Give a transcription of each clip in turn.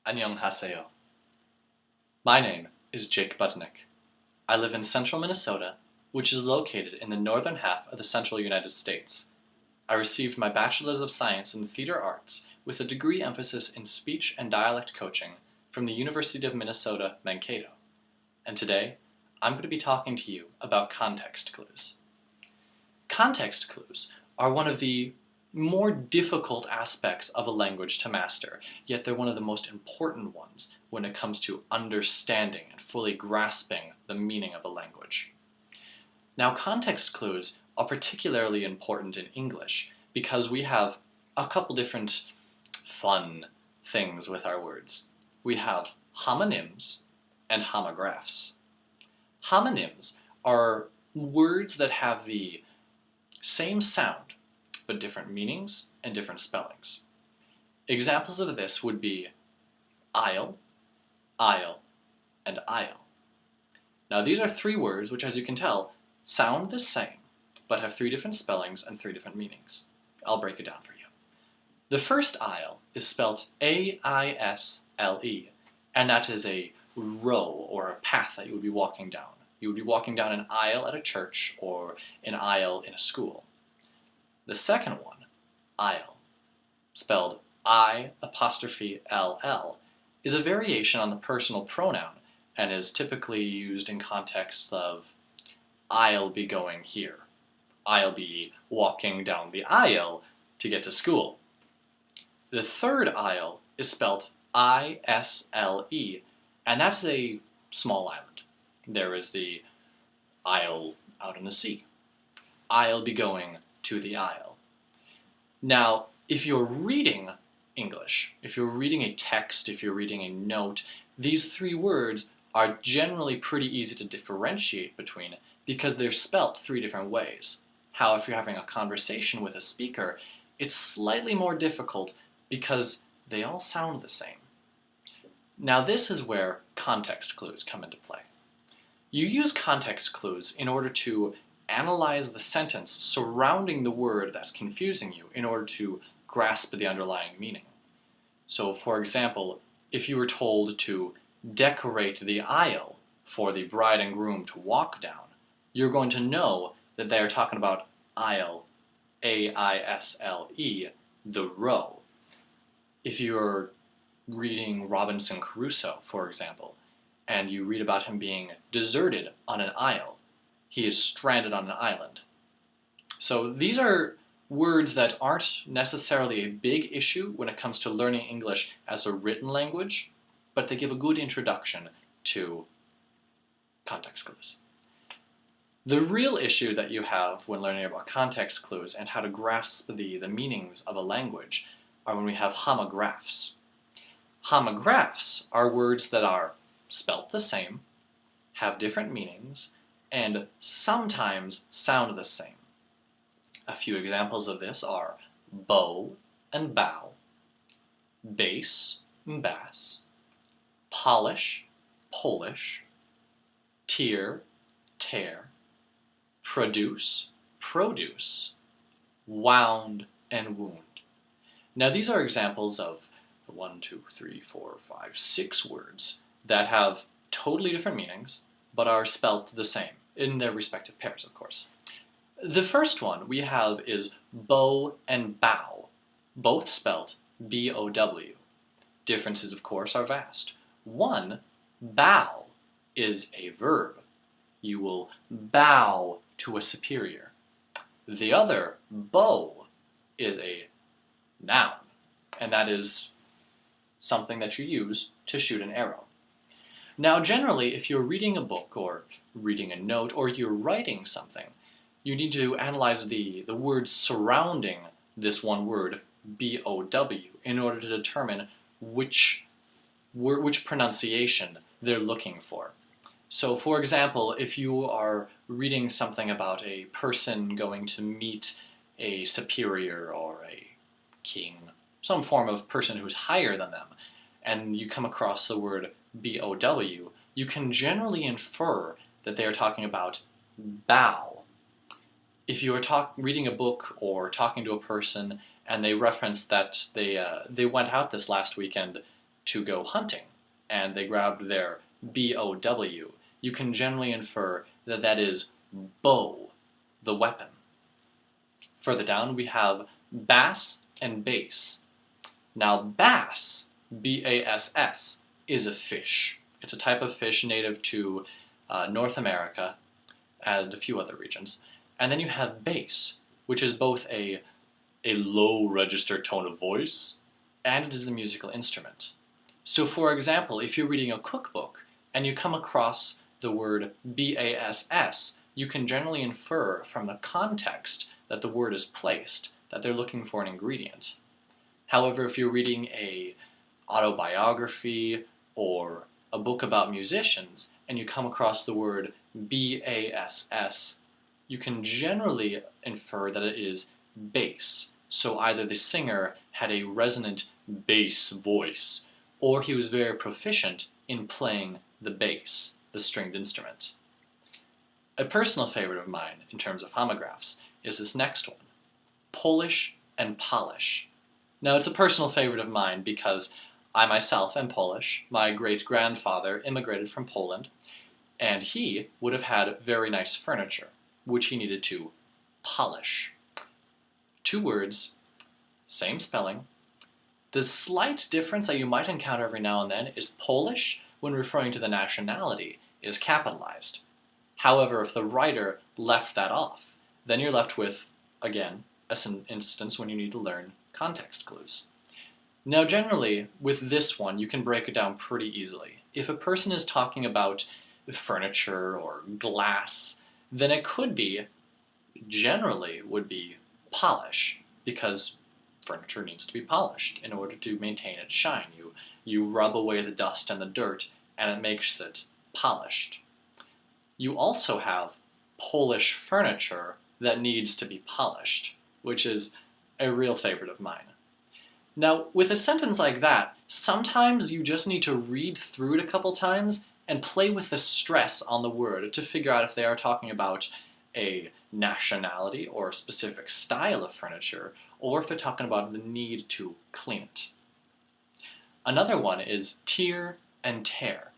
안녕하세요. My name is Jake Butnick. I live in central Minnesota, which is located in the northern half of the central United States. I received my Bachelor's of Science in Theater Arts with a degree emphasis in speech and dialect coaching from the University of Minnesota, Mankato. And today, I'm going to be talking to you about context clues. Context clues are one of the more difficult aspects of a language to master, yet they're one of the most important ones when it comes to understanding and fully grasping the meaning of a language. Now, context clues are particularly important in English because we have a couple different fun things with our words. We have homonyms and homographs. Homonyms are words that have the same sound but different meanings and different spellings. Examples of this would be aisle, aisle, and aisle. Now these are three words which, as you can tell, sound the same, but have three different spellings and three different meanings. I'll break it down for you. The first aisle is spelt A-I-S-L-E, and that is a row or a path that you would be walking down. You would be walking down an aisle at a church or an aisle in a school. The second one, aisle, spelled I''L'', is a variation on the personal pronoun and is typically used in contexts of I'll be going here. I'll be walking down the aisle to get to school. The third aisle is spelt I-S-L-E, and that's a small island. There is the aisle out in the sea. I'll be going to the aisle. Now, if you're reading English, if you're reading a text, if you're reading a note, these three words are generally pretty easy to differentiate between because they're spelt three different ways. How if you're having a conversation with a speaker, it's slightly more difficult because they all sound the same. Now this is where context clues come into play. You use context clues in order to analyze the sentence surrounding the word that's confusing you in order to grasp the underlying meaning. So, for example, if you were told to decorate the aisle for the bride and groom to walk down, you're going to know that they're talking about aisle, A-I-S-L-E, the row. If you're reading Robinson Crusoe, for example, and you read about him being deserted on an isle, he is stranded on an island. So these are words that aren't necessarily a big issue when it comes to learning English as a written language, but they give a good introduction to context clues. The real issue that you have when learning about context clues and how to grasp the meanings of a language are when we have homographs. Homographs are words that are spelt the same, have different meanings, and sometimes sound the same. A few examples of this are bow and bow, bass and bass, polish, Polish, tear, tear, produce, produce, wound, and wound. Now these are examples of 6 words that have totally different meanings, but are spelt the same, in their respective pairs, of course. The first one we have is bow and bow, both spelt B-O-W. Differences, of course, are vast. One, bow, is a verb. You will bow to a superior. The other, bow, is a noun, and that is something that you use to shoot an arrow. Now, generally, if you're reading a book or reading a note or you're writing something, you need to analyze the words surrounding this one word, B-O-W, in order to determine which pronunciation they're looking for. So, for example, if you are reading something about a person going to meet a superior or a king, some form of person who's higher than them, and you come across the word B-O-W, you can generally infer that they are talking about bow. If you are reading a book or talking to a person and they reference that they went out this last weekend, to go hunting, and they grabbed their B-O-W, you can generally infer that that is bow, the weapon. Further down, we have bass and bass. Now, bass, B-A-S-S, is a fish. It's a type of fish native to North America and a few other regions. And then you have bass, which is both a low register tone of voice, and it is a musical instrument. So for example, if you're reading a cookbook and you come across the word B-A-S-S, you can generally infer from the context that the word is placed, that they're looking for an ingredient. However, if you're reading a autobiography or a book about musicians and you come across the word B-A-S-S, you can generally infer that it is bass. So either the singer had a resonant bass voice, or he was very proficient in playing the bass, the stringed instrument. A personal favorite of mine in terms of homographs is this next one, Polish and Polish. Now, it's a personal favorite of mine because I myself am Polish. My great-grandfather immigrated from Poland, and he would have had very nice furniture, which he needed to polish. Two words, same spelling. The slight difference that you might encounter every now and then is Polish, when referring to the nationality, is capitalized. However, if the writer left that off, then you're left with, again, an instance when you need to learn context clues. Now generally, with this one, you can break it down pretty easily. If a person is talking about furniture or glass, then it could be, generally would be, polish, because furniture needs to be polished in order to maintain its shine. You rub away the dust and the dirt, and it makes it polished. You also have Polish furniture that needs to be polished, which is a real favorite of mine. Now, with a sentence like that, sometimes you just need to read through it a couple times and play with the stress on the word to figure out if they are talking about a nationality or a specific style of furniture, or if they're talking about the need to clean it. Another one is tear and tear.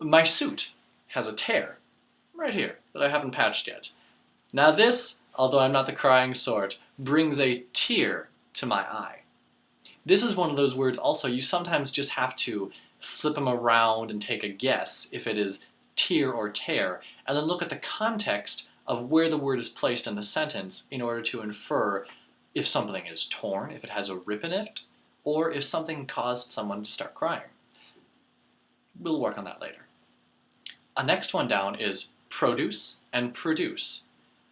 My suit has a tear right here that I haven't patched yet. Now this, although I'm not the crying sort, brings a tear to my eye. This is one of those words also you sometimes just have to flip them around and take a guess if it is tear or tear, and then look at the context of where the word is placed in the sentence in order to infer if something is torn, if it has a rip in it, or if something caused someone to start crying. We'll work on that later. A next one down is produce and produce.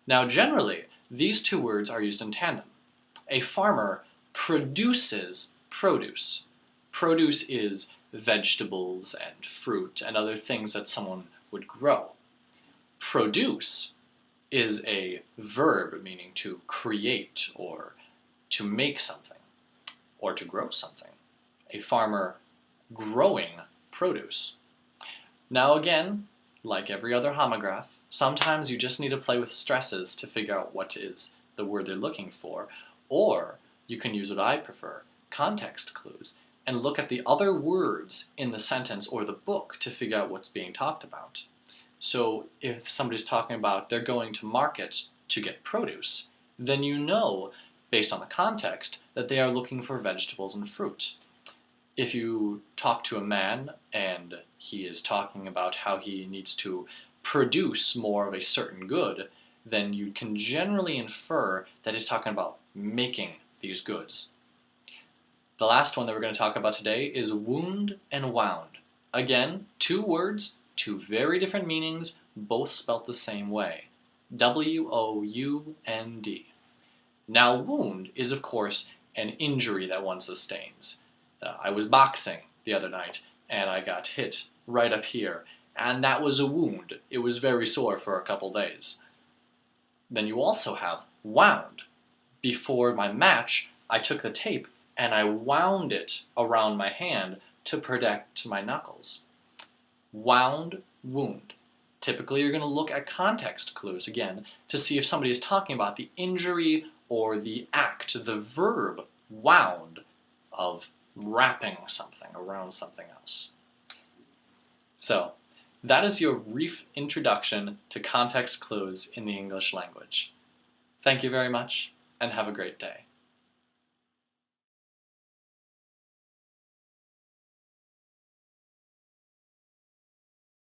Now generally, these two words are used in tandem. A farmer produces produce. Produce is vegetables and fruit and other things that someone would grow. Produce is a verb meaning to create or to make something or to grow something. A farmer growing produce. Now again, like every other homograph, sometimes you just need to play with stresses to figure out what is the word they're looking for, or you can use what I prefer, context clues, and look at the other words in the sentence or the book to figure out what's being talked about. So if somebody's talking about they're going to market to get produce, then you know, based on the context, that they are looking for vegetables and fruit. If you talk to a man and he is talking about how he needs to produce more of a certain good, then you can generally infer that he's talking about making these goods. The last one that we're going to talk about today is wound and wound. Again, two words, two very different meanings, both spelt the same way. W-O-U-N-D. Now, wound is, of course, an injury that one sustains. I was boxing the other night, and I got hit right up here, and that was a wound. It was very sore for a couple days. Then you also have wound. Before my match, I took the tape and I wound it around my hand to protect my knuckles. Wound, wound. Typically, you're going to look at context clues again to see if somebody is talking about the injury or the act, the verb wound of wrapping something, around something else. So, that is your brief introduction to context clues in the English language. Thank you very much, and have a great day.